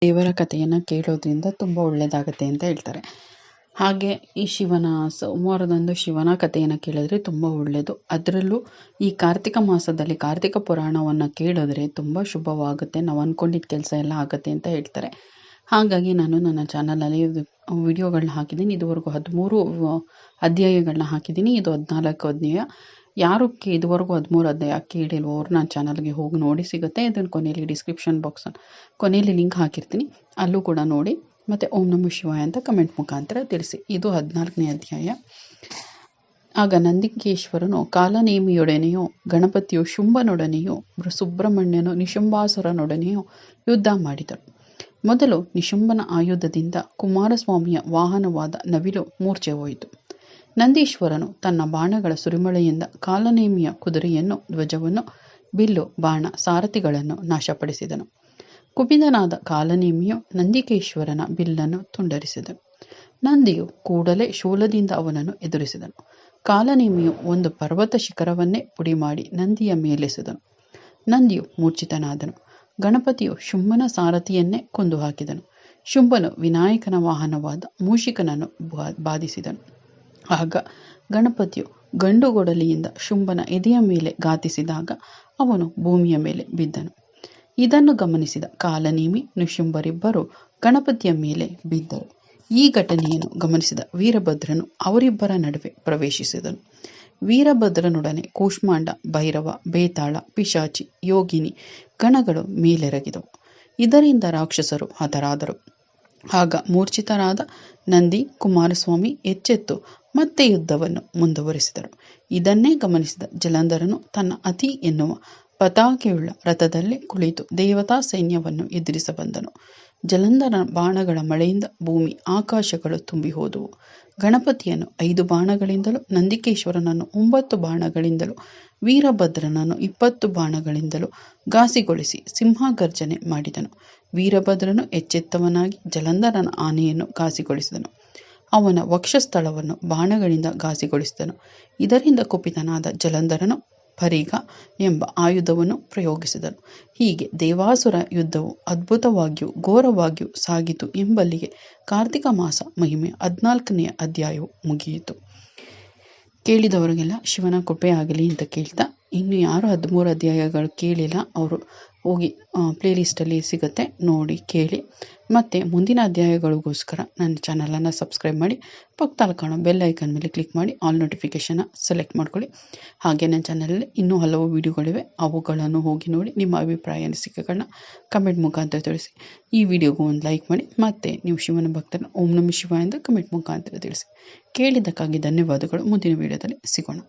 ದೇವರ ಕಥೆಯನ್ನು ಕೇಳೋದ್ರಿಂದ ತುಂಬ ಒಳ್ಳೆಯದಾಗತ್ತೆ ಅಂತ ಹೇಳ್ತಾರೆ. ಹಾಗೆ ಈ ಸೋಮವಾರದಂದು ಶಿವನ ಕಥೆಯನ್ನು ಕೇಳಿದ್ರೆ ತುಂಬ ಒಳ್ಳೆಯದು. ಅದರಲ್ಲೂ ಈ ಕಾರ್ತಿಕ ಮಾಸದಲ್ಲಿ ಕಾರ್ತಿಕ ಪುರಾಣವನ್ನು ಕೇಳಿದ್ರೆ ತುಂಬ ಶುಭವಾಗುತ್ತೆ. ನಾವು ಅಂದ್ಕೊಂಡಿದ್ದ ಕೆಲಸ ಎಲ್ಲ ಆಗುತ್ತೆ ಅಂತ ಹೇಳ್ತಾರೆ. ಹಾಗಾಗಿ ನಾನು ನನ್ನ ಚಾನಲಲ್ಲಿ ವಿಡಿಯೋಗಳನ್ನ ಹಾಕಿದ್ದೀನಿ. ಇದುವರೆಗೂ 13 ಅಧ್ಯಾಯಗಳನ್ನ ಹಾಕಿದ್ದೀನಿ. ಇದು 14 ಅಧ್ಯಾಯ. ಯಾರು ಇದುವರೆಗೂ 13 ಅಧ್ಯಾಯ ಕೇಳಿಲ್ವೋ ಅವ್ರು ನನ್ನ ಚಾನಲ್ಗೆ ಹೋಗಿ ನೋಡಿ, ಸಿಗುತ್ತೆ. ಇದನ್ನು ಕೊನೆಯಲ್ಲಿ ಡಿಸ್ಕ್ರಿಪ್ಷನ್ ಬಾಕ್ಸ್ ಕೊನೆಯಲ್ಲಿ ಲಿಂಕ್ ಹಾಕಿರ್ತೀನಿ, ಅಲ್ಲೂ ಕೂಡ ನೋಡಿ. ಮತ್ತು ಓಂ ನಮಃ ಶಿವಾಯ ಅಂತ ಕಮೆಂಟ್ ಮುಖಾಂತರ ತಿಳಿಸಿ. ಇದು 14ನೇ ಅಧ್ಯಾಯ. ಆಗ ನಂದಿಕೇಶ್ವರನು ಕಾಲನೇಮಿಯೊಡನೆಯೋ, ಗಣಪತಿಯು ಶುಂಭನೊಡನೆಯೋ, ಸುಬ್ರಹ್ಮಣ್ಯನು ನಿಶುಂಭಾಸುರನೊಡನೆಯೋ ಯುದ್ಧ ಮಾಡಿದರು. ಮೊದಲು ನಿಶುಂಭನ ಆಯುಧದಿಂದ ಕುಮಾರಸ್ವಾಮಿಯ ವಾಹನವಾದ ನವಿಲು ಮೂರ್ಛೆ ಹೋಯಿತು. ನಂದೀಶ್ವರನು ತನ್ನ ಬಾಣಗಳ ಸುರಿಮಳೆಯಿಂದ ಕಾಲನೇಮಿಯ ಕುದುರೆಯನ್ನು, ಧ್ವಜವನ್ನು, ಬಿಲ್ಲು, ಬಾಣ, ಸಾರಥಿಗಳನ್ನು ನಾಶಪಡಿಸಿದನು. ಕುಪಿತನಾದ ಕಾಲನೇಮಿಯು ನಂದಿಕೇಶ್ವರನ ಬಿಲ್ಲನ್ನು ತುಂಡರಿಸಿದನು. ನಂದಿಯು ಕೂಡಲೇ ಶೂಲದಿಂದ ಅವನನ್ನು ಎದುರಿಸಿದನು. ಕಾಲನೇಮಿಯು ಒಂದು ಪರ್ವತ ಶಿಖರವನ್ನೇ ಪುಡಿ ಮಾಡಿ ನಂದಿಯ ಮೇಲೆಸೆದನು. ನಂದಿಯು ಮೂರ್ಛಿತನಾದನು. ಗಣಪತಿಯು ಶುಂಭನ ಸಾರಥಿಯನ್ನೇ ಕೊಂದು ಹಾಕಿದನು. ಶುಂಭನು ವಿನಾಯಕನ ವಾಹನವಾದ ಮೂಷಿಕನನ್ನು ಬಾಧಿಸಿದನು. ಆಗ ಗಣಪತಿಯು ಗಂಡುಗೊಡಲಿಯಿಂದ ಶುಂಭನ ಎದೆಯ ಮೇಲೆ ಘಾತಿಸಿದಾಗ ಅವನು ಭೂಮಿಯ ಮೇಲೆ ಬಿದ್ದನು. ಇದನ್ನು ಗಮನಿಸಿದ ಕಾಲನೇಮಿ, ನಿಶುಂಭರಿಬ್ಬರು ಗಣಪತಿಯ ಮೇಲೆ ಬಿದ್ದರು. ಈ ಘಟನೆಯನ್ನು ಗಮನಿಸಿದ ವೀರಭದ್ರನು ಅವರಿಬ್ಬರ ನಡುವೆ ಪ್ರವೇಶಿಸಿದನು. ವೀರಭದ್ರನೊಡನೆ ಕೂಷ್ಮಾಂಡ, ಭೈರವ, ಬೇತಾಳ, ಪಿಶಾಚಿ, ಯೋಗಿನಿ ಗಣಗಳು ಮೇಲೆರಗಿದವು. ಇದರಿಂದ ರಾಕ್ಷಸರು ಹತರಾದರು. ಆಗ ಮೂರ್ಛಿತರಾದ ನಂದಿ, ಕುಮಾರಸ್ವಾಮಿ ಎಚ್ಚೆತ್ತು ಮತ್ತೆ ಯುದ್ಧವನ್ನು ಮುಂದುವರಿಸಿದರು. ಇದನ್ನೇ ಗಮನಿಸಿದ ಜಲಂಧರನು ತನ್ನ ಅತಿ ಎನ್ನುವ ಪತಾಕೆಯುಳ್ಳ ರಥದಲ್ಲಿ ಕುಳಿತು ದೇವತಾ ಸೈನ್ಯವನ್ನು ಎದುರಿಸಬಂದನು. ಜಲಂಧರನ ಬಾಣಗಳ ಮಳೆಯಿಂದ ಭೂಮಿ ಆಕಾಶಗಳು ತುಂಬಿ ಹೋದವು. ಗಣಪತಿಯನ್ನು 5 ಬಾಣಗಳಿಂದಲೂ, ನಂದಿಕೇಶ್ವರನನ್ನು 9 ಬಾಣಗಳಿಂದಲೂ, ವೀರಭದ್ರನನ್ನು 20 ಬಾಣಗಳಿಂದಲೂ ಘಾಸಿಗೊಳಿಸಿ ಸಿಂಹಗರ್ಜನೆ ಮಾಡಿದನು. ವೀರಭದ್ರನು ಎಚ್ಚೆತ್ತವನಾಗಿ ಜಲಂಧರನ ಆನೆಯನ್ನು ಘಾಸಿಗೊಳಿಸಿದನು. ಅವನ ವಕ್ಷಸ್ಥಳವನ್ನು ಬಾಣಗಳಿಂದ ಘಾಸಿಗೊಳಿಸಿದನು. ಇದರಿಂದ ಕುಪಿತನಾದ ಜಲಂಧರನು ಪರಿಘ ಎಂಬ ಆಯುಧವನ್ನು ಪ್ರಯೋಗಿಸಿದನು. ಹೀಗೆ ದೇವಾಸುರ ಯುದ್ಧವು ಅದ್ಭುತವಾಗಿಯೂ ಘೋರವಾಗಿಯೂ ಸಾಗಿತು ಎಂಬಲ್ಲಿಗೆ ಕಾರ್ತಿಕ ಮಾಸ ಮಹಿಮೆ 14ನೇ ಅಧ್ಯಾಯವು ಮುಗಿಯಿತು. ಕೇಳಿದವರಿಗೆಲ್ಲ ಶಿವನ ಕೃಪೆ ಆಗಲಿ ಅಂತ ಕೇಳ್ತಾ, ಇನ್ನು ಯಾರು 13 ಅಧ್ಯಾಯಗಳು ಕೇಳಿಲ್ಲ ಅವರು ಹೋಗಿ ಪ್ಲೇಲಿಸ್ಟಲ್ಲಿ ಸಿಗುತ್ತೆ, ನೋಡಿ ಕೇಳಿ. ಮತ್ತು ಮುಂದಿನ ಅಧ್ಯಾಯಗಳಿಗೋಸ್ಕರ ನನ್ನ ಚಾನಲನ್ನು ಸಬ್ಸ್ಕ್ರೈಬ್ ಮಾಡಿ, ಪಕ್ಕದಲ್ಲಿ ಕಾಣೋ ಬೆಲ್ ಐಕನ್ ಮೇಲೆ ಕ್ಲಿಕ್ ಮಾಡಿ ಆಲ್ ನೋಟಿಫಿಕೇಷನ್ನ ಸೆಲೆಕ್ಟ್ ಮಾಡ್ಕೊಳ್ಳಿ. ಹಾಗೆ ನನ್ನ ಚಾನಲಲ್ಲಿ ಇನ್ನೂ ಹಲವು ವೀಡಿಯೋಗಳಿವೆ, ಅವುಗಳನ್ನು ಹೋಗಿ ನೋಡಿ ನಿಮ್ಮ ಅಭಿಪ್ರಾಯ ಅನಿಸಿಕೆಗಳನ್ನ ಕಮೆಂಟ್ ಮುಖಾಂತರ ತಿಳಿಸಿ. ಈ ವಿಡಿಯೋಗೂ ಒಂದು ಲೈಕ್ ಮಾಡಿ, ಮತ್ತು ನೀವು ಶಿವನ ಭಕ್ತರನ್ನ ಓಂ ನಮಃ ಶಿವಾಯ ಎಂದು ಕಮೆಂಟ್ ಮುಖಾಂತರ ತಿಳಿಸಿ. ಕೇಳಿದ್ದಕ್ಕಾಗಿ ಧನ್ಯವಾದಗಳು. ಮುಂದಿನ ವಿಡಿಯೋದಲ್ಲಿ ಸಿಗೋಣ.